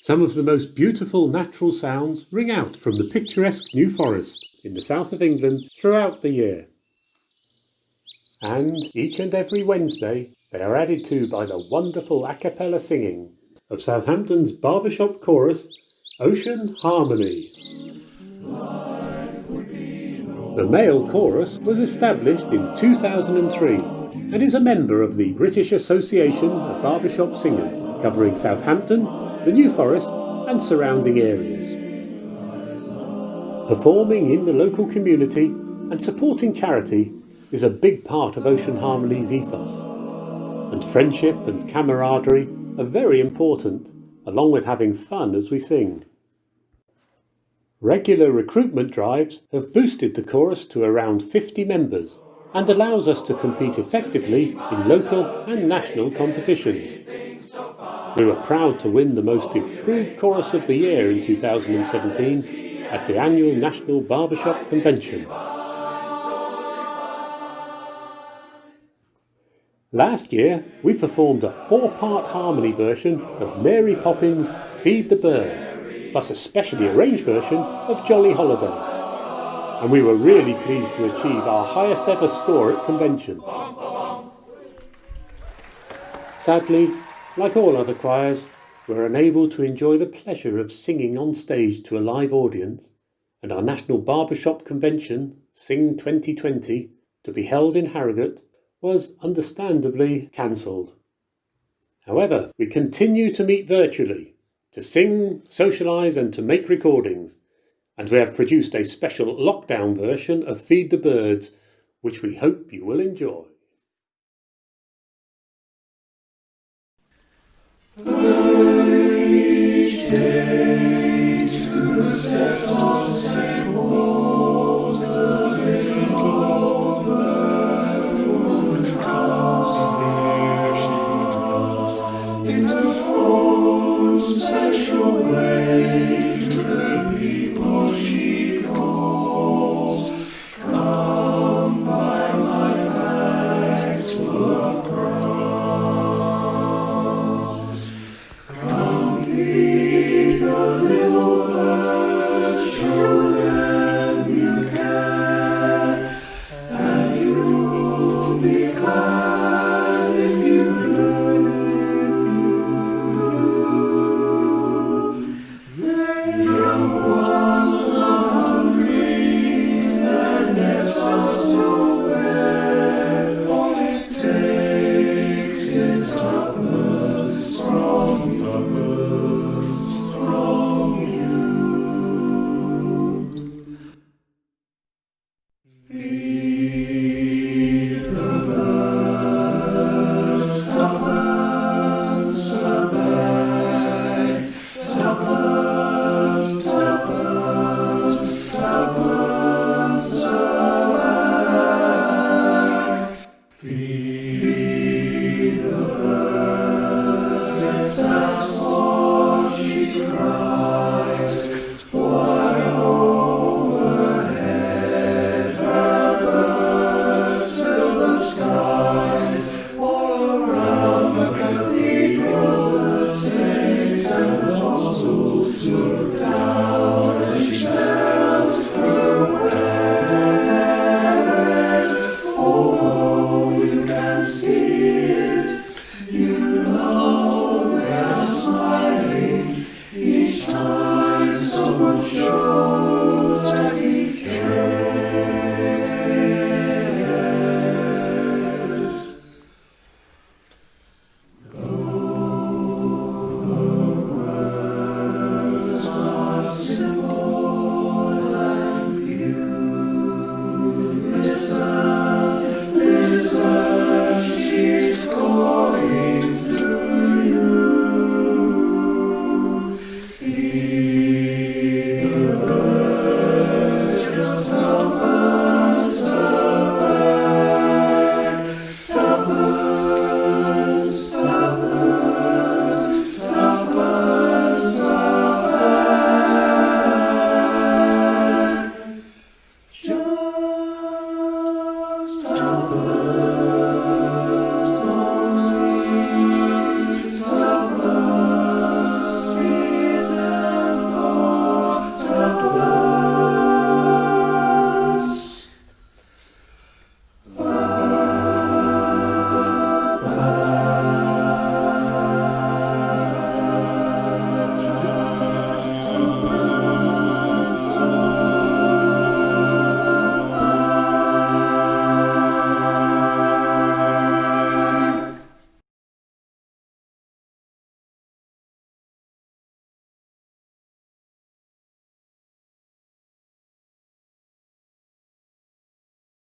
Some of the most beautiful natural sounds ring out from the picturesque New Forest in the south of England throughout the year. And each and every Wednesday they are added to by the wonderful a cappella singing of Southampton's Barbershop chorus, Ocean Harmony. The male chorus was established in 2003 and is a member of the British Association of Barbershop Singers, covering Southampton, the New Forest and surrounding areas. Performing in the local community and supporting charity is a big part of Ocean Harmony's ethos, and friendship and camaraderie are very important, along with having fun as we sing. Regular recruitment drives have boosted the chorus to around 50 members and allows us to compete effectively in local and national competitions. We were proud to win the Most Improved Chorus of the Year in 2017 at the annual National Barbershop Convention. Last year, we performed a 4-part harmony version of Mary Poppins' Feed the Birds, plus a specially arranged version of Jolly Holiday. And we were really pleased to achieve our highest ever score at convention. Sadly, like all other choirs, we're unable to enjoy the pleasure of singing on stage to a live audience, and our National Barbershop Convention, Sing 2020, to be held in Harrogate, was understandably cancelled. However, we continue to meet virtually, to sing, socialise and to make recordings, and we have produced a special lockdown version of Feed the Birds, which we hope you will enjoy. Each day to the steps of St. Paul's, the little old bird would cast in her own special way to the people she calls. Come buy my bags full of crumbs. Come feed the little birds, show them you care, and you'll be glad if you do. The young ones are hungry, their nests are so bare, all it takes is tuppence from you. Feed the birds, tuppence a bag, tuppence, tuppence, tuppence a bag. Feed